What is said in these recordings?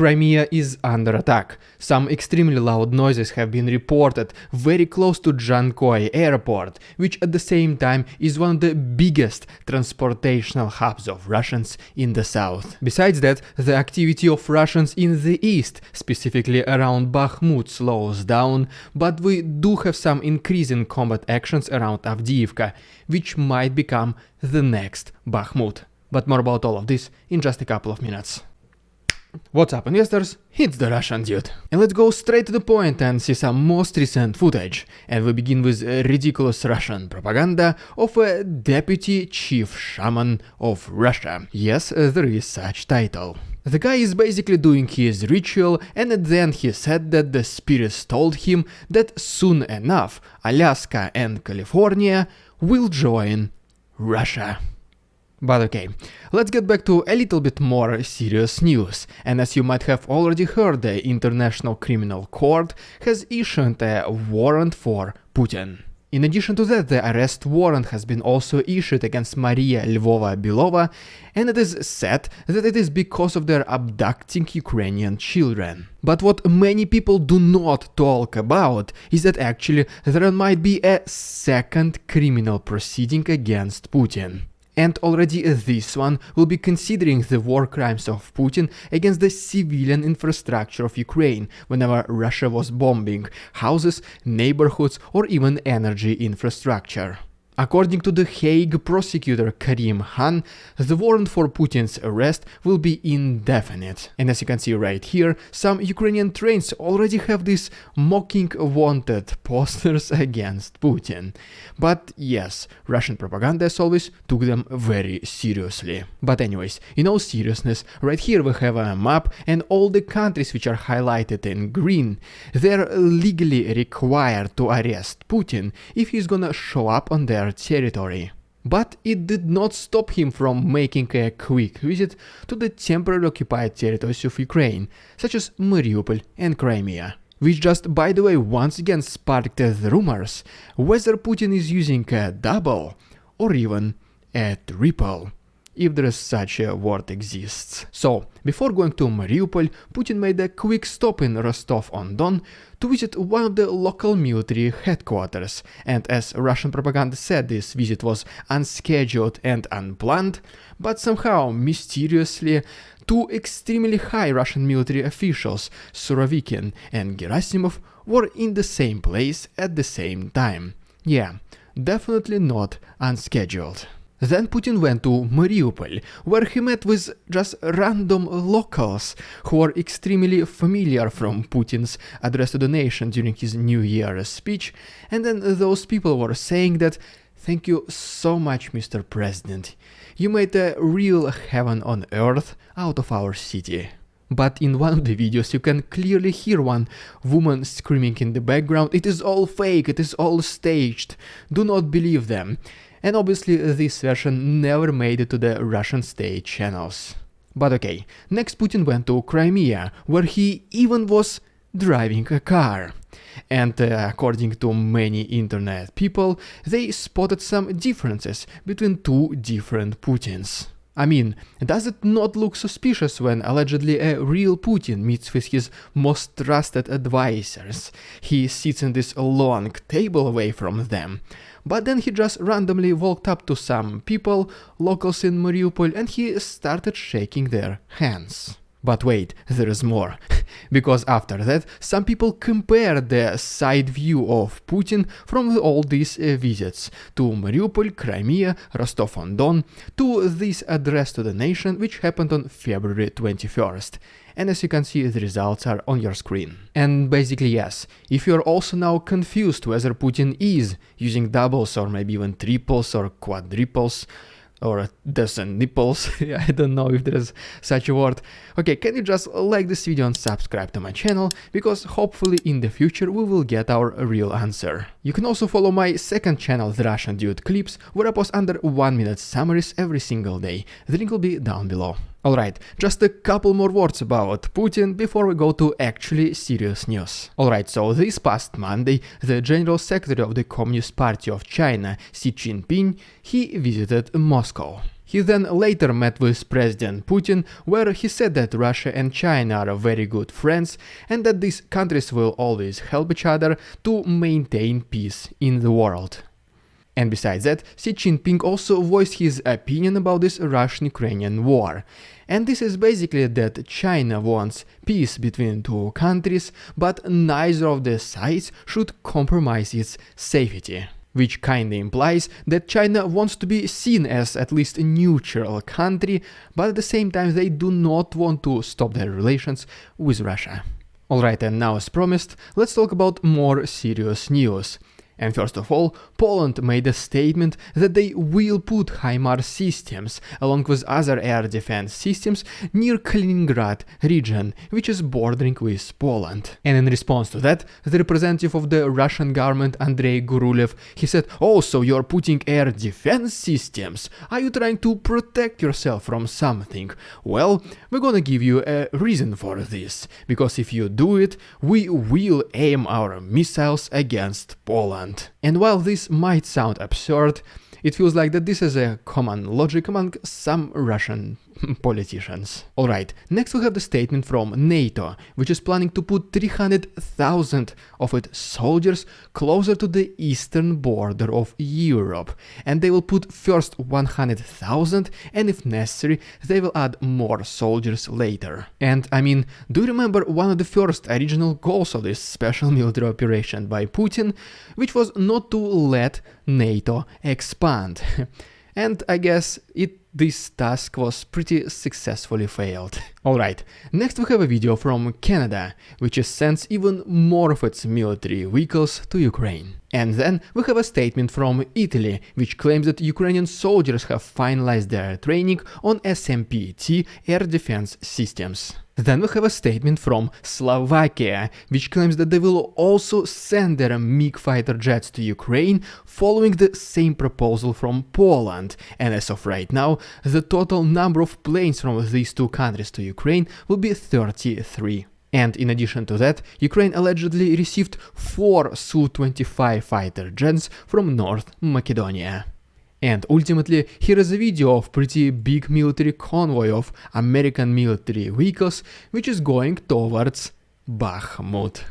Crimea is under attack. Some extremely loud noises have been reported very close to Jankoy airport, which at the same time is one of the biggest transportational hubs of Russians in the south. Besides that, the activity of Russians in the east, specifically around Bakhmut, slows down, but we do have some increase in combat actions around Avdiivka, which might become the next Bakhmut. But more about all of this in just a couple of minutes. What's up, investors? It's the Russian dude. And let's go straight to the point and see some most recent footage. And we begin with ridiculous Russian propaganda of a deputy chief shaman of Russia. Yes, there is such title. The guy is basically doing his ritual, and at the end he said that the spirits told him that soon enough Alaska and California will join Russia. But okay, let's get back to a little bit more serious news, and as you might have already heard, the International Criminal Court has issued a warrant for Putin. In addition to that, the arrest warrant has been also issued against Maria Lvova-Belova, and it is said that it is because of their abducting Ukrainian children. But what many people do not talk about is that actually there might be a second criminal proceeding against Putin. And already this one will be considering the war crimes of Putin against the civilian infrastructure of Ukraine whenever Russia was bombing houses, neighborhoods, or even energy infrastructure. According to the Hague prosecutor Karim Khan, the warrant for Putin's arrest will be indefinite. And as you can see right here, some Ukrainian trains already have these mocking wanted posters against Putin. But yes, Russian propaganda as always took them very seriously. But anyways, in all seriousness, right here we have a map and all the countries which are highlighted in green, they're legally required to arrest Putin if he's gonna show up on their territory. But it did not stop him from making a quick visit to the temporarily occupied territories of Ukraine, such as Mariupol and Crimea, which just by the way once again sparked the rumors whether Putin is using a double or even a triple, if there is such a word exists. So, before going to Mariupol, Putin made a quick stop in Rostov-on-Don to visit one of the local military headquarters, and as Russian propaganda said, this visit was unscheduled and unplanned, but somehow, mysteriously, two extremely high Russian military officials, Surovikin and Gerasimov, were in the same place at the same time. Yeah, definitely not unscheduled. Then Putin went to Mariupol, where he met with just random locals who were extremely familiar from Putin's address to the nation during his New Year speech, and then those people were saying that, "Thank you so much, Mr. President. You made a real heaven on earth out of our city." But in one of the videos you can clearly hear one woman screaming in the background, "It is all fake, it is all staged, do not believe them." And obviously this version never made it to the Russian state channels. But okay, next Putin went to Crimea, where he even was driving a car. And according to many internet people, they spotted some differences between two different Putins. I mean, does it not look suspicious when allegedly a real Putin meets with his most trusted advisors? He sits in this long table away from them. But then he just randomly walked up to some people, locals in Mariupol, and he started shaking their hands. But wait, there is more. Because after that, some people compared the side view of Putin from all these visits to Mariupol, Crimea, Rostov-on-Don, to this address to the nation which happened on February 21st. And as you can see, the results are on your screen. And basically yes, if you're also now confused whether Putin is using doubles or maybe even triples or quadruples, or a dozen nipples, I don't know if there's such a word. Okay, can you just like this video and subscribe to my channel, because hopefully in the future we will get our real answer. You can also follow my second channel, The Russian Dude Clips, where I post under 1-minute summaries every single day. The link will be down below. Alright, just a couple more words about Putin before we go to actually serious news. Alright, so this past Monday, the General Secretary of the Communist Party of China, Xi Jinping, he visited Moscow. He then later met with President Putin, where he said that Russia and China are very good friends and that these countries will always help each other to maintain peace in the world. And besides that, Xi Jinping also voiced his opinion about this Russian-Ukrainian war. And this is basically that China wants peace between two countries, but neither of the sides should compromise its safety. Which kinda implies that China wants to be seen as at least a neutral country, but at the same time they do not want to stop their relations with Russia. Alright, and now as promised, let's talk about more serious news. And first of all, Poland made a statement that they will put HIMARS systems, along with other air defense systems, near Kaliningrad region, which is bordering with Poland. And in response to that, the representative of the Russian government, Andrei Gurulev, he said, "Oh, so you're putting air defense systems? Are you trying to protect yourself from something? Well, we're gonna give you a reason for this, because if you do it, we will aim our missiles against Poland." And while this might sound absurd, it feels like that this is a common logic among some Russian politicians. Alright, next we have the statement from NATO, which is planning to put 300,000 of its soldiers closer to the eastern border of Europe. And they will put first 100,000 and if necessary, they will add more soldiers later. And I mean, do you remember one of the first original goals of this special military operation by Putin, which was not to let NATO expand? And I guess this task was pretty successfully failed. Alright, next we have a video from Canada, which sends even more of its military vehicles to Ukraine. And then we have a statement from Italy, which claims that Ukrainian soldiers have finalized their training on SMPT air defense systems. Then we have a statement from Slovakia, which claims that they will also send their MiG fighter jets to Ukraine, following the same proposal from Poland. And as of right now, the total number of planes from these two countries to Ukraine will be 33. And in addition to that, Ukraine allegedly received 4 Su-25 fighter jets from North Macedonia. And ultimately, here is a video of pretty big military convoy of American military vehicles, which is going towards Bakhmut.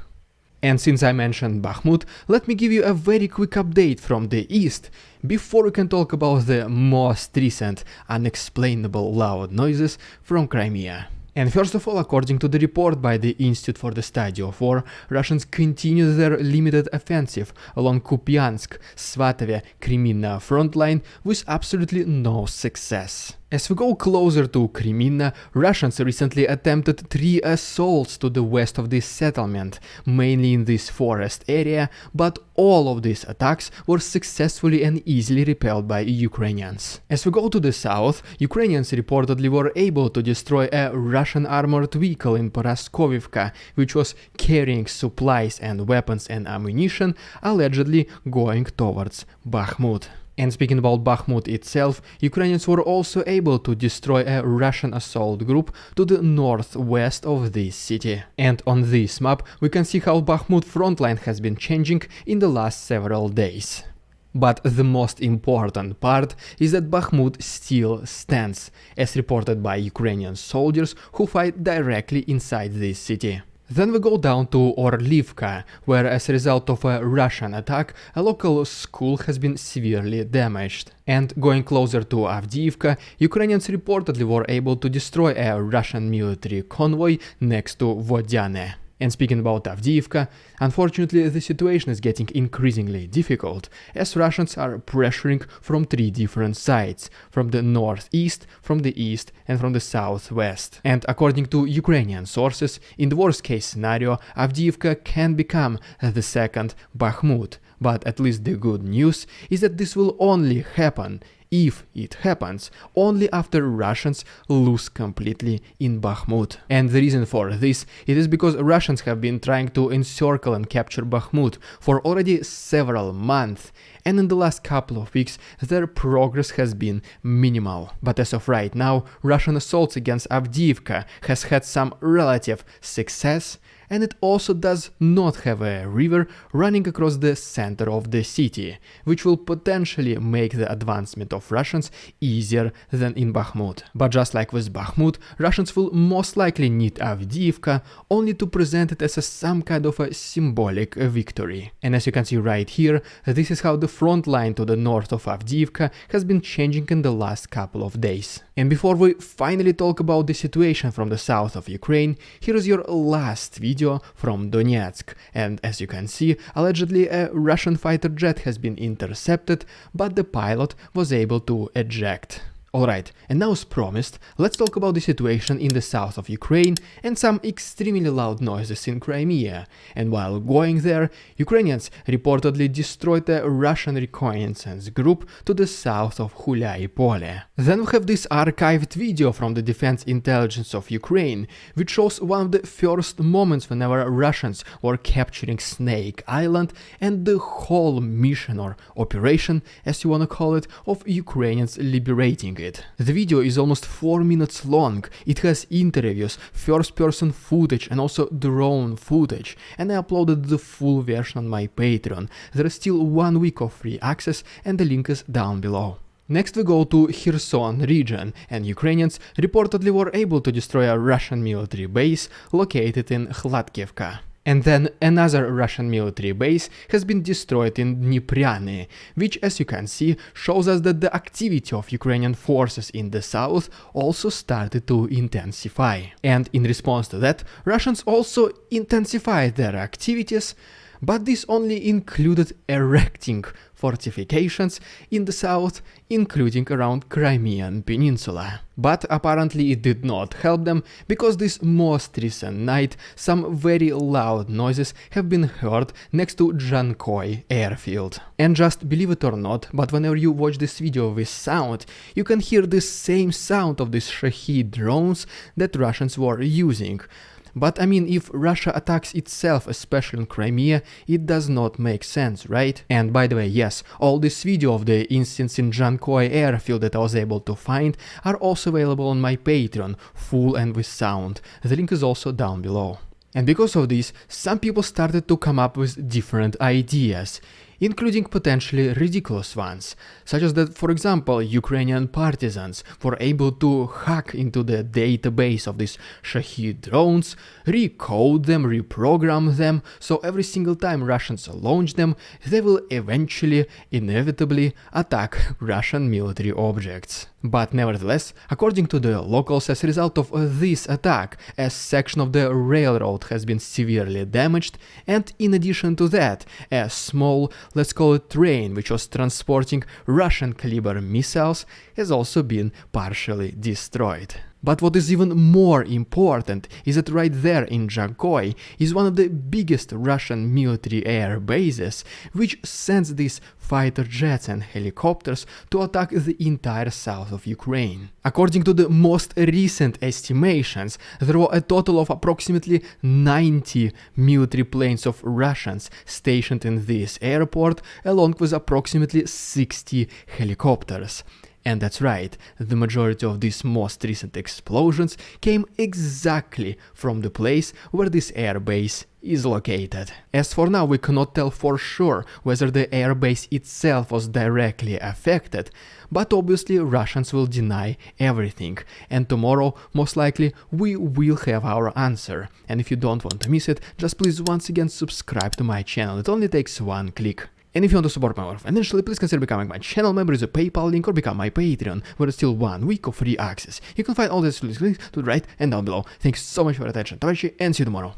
And since I mentioned Bakhmut, let me give you a very quick update from the east, before we can talk about the most recent unexplainable loud noises from Crimea. And first of all, according to the report by the Institute for the Study of War, Russians continue their limited offensive along Kupiansk, Svatove, Crimea front line with absolutely no success. As we go closer to Crimea, Russians recently attempted 3 assaults to the west of this settlement, mainly in this forest area, but all of these attacks were successfully and easily repelled by Ukrainians. As we go to the south, Ukrainians reportedly were able to destroy a Russian armored vehicle in Paraskovivka, which was carrying supplies and weapons and ammunition, allegedly going towards Bakhmut. And speaking about Bakhmut itself, Ukrainians were also able to destroy a Russian assault group to the northwest of this city. And on this map, we can see how Bakhmut frontline has been changing in the last several days. But the most important part is that Bakhmut still stands, as reported by Ukrainian soldiers who fight directly inside this city. Then we go down to Orlivka, where as a result of a Russian attack, a local school has been severely damaged. And going closer to Avdiivka, Ukrainians reportedly were able to destroy a Russian military convoy next to Vodyane. And speaking about Avdiivka, unfortunately the situation is getting increasingly difficult, as Russians are pressuring from 3 different sides, from the northeast, from the east and from the southwest. And according to Ukrainian sources, in the worst case scenario, Avdiivka can become the second Bakhmut. But at least the good news is that this will only happen, if it happens, only after Russians lose completely in Bakhmut. And the reason for this, it is because Russians have been trying to encircle and capture Bakhmut for already several months, and in the last couple of weeks their progress has been minimal. But as of right now, Russian assaults against Avdiivka has had some relative success, and it also does not have a river running across the center of the city, which will potentially make the advancement of Russians easier than in Bakhmut. But just like with Bakhmut, Russians will most likely need Avdiivka only to present it as some kind of a symbolic victory. And as you can see right here, this is how the front line to the north of Avdiivka has been changing in the last couple of days. And before we finally talk about the situation from the south of Ukraine, here is your last video from Donetsk. And as you can see, allegedly a Russian fighter jet has been intercepted, but the pilot was able to eject. Alright, and now as promised, let's talk about the situation in the south of Ukraine and some extremely loud noises in Crimea. And while going there, Ukrainians reportedly destroyed a Russian reconnaissance group to the south of Hulai Pole. Then we have this archived video from the Defense Intelligence of Ukraine, which shows one of the first moments whenever Russians were capturing Snake Island and the whole mission or operation, as you wanna call it, of Ukrainians liberating it. The video is almost 4 minutes long, it has interviews, first-person footage and also drone footage, and I uploaded the full version on my Patreon. There is still 1 week of free access and the link is down below. Next we go to Kherson region, and Ukrainians reportedly were able to destroy a Russian military base located in Hladkivka. And then another Russian military base has been destroyed in Dnipryany, which as you can see shows us that the activity of Ukrainian forces in the south also started to intensify. And in response to that, Russians also intensified their activities, but this only included erecting fortifications in the south, including around Crimean Peninsula. But apparently it did not help them, because this most recent night some very loud noises have been heard next to Jankoy airfield. And just believe it or not, but whenever you watch this video with sound, you can hear the same sound of these Shahid drones that Russians were using. But I mean, if Russia attacks itself, especially in Crimea, it does not make sense, right? And by the way, yes, all this video of the incidents in Jankoy airfield that I was able to find are also available on my Patreon, full and with sound. The link is also down below. And because of this, some people started to come up with different ideas, including potentially ridiculous ones, such as that, for example, Ukrainian partisans were able to hack into the database of these Shahid drones, recode them, reprogram them, so every single time Russians launch them, they will eventually, inevitably, attack Russian military objects. But nevertheless, according to the locals, as a result of this attack, a section of the railroad has been severely damaged, and in addition to that, a small, let's call it train, which was transporting Russian caliber missiles, has also been partially destroyed. But what is even more important is that right there in Jankoy is one of the biggest Russian military air bases, which sends these fighter jets and helicopters to attack the entire south of Ukraine. According to the most recent estimations, there were a total of approximately 90 military planes of Russians stationed in this airport, along with approximately 60 helicopters. And that's right, the majority of these most recent explosions came exactly from the place where this airbase is located. As for now, we cannot tell for sure whether the airbase itself was directly affected, but obviously Russians will deny everything, and tomorrow, most likely, we will have our answer. And if you don't want to miss it, just please once again subscribe to my channel, it only takes 1 click. And if you want to support my work financially, please consider becoming my channel member, use a PayPal link, or become my Patreon, where there's still 1 week of free access. You can find all these links to the right and down below. Thanks so much for your attention, товарищи, and see you tomorrow.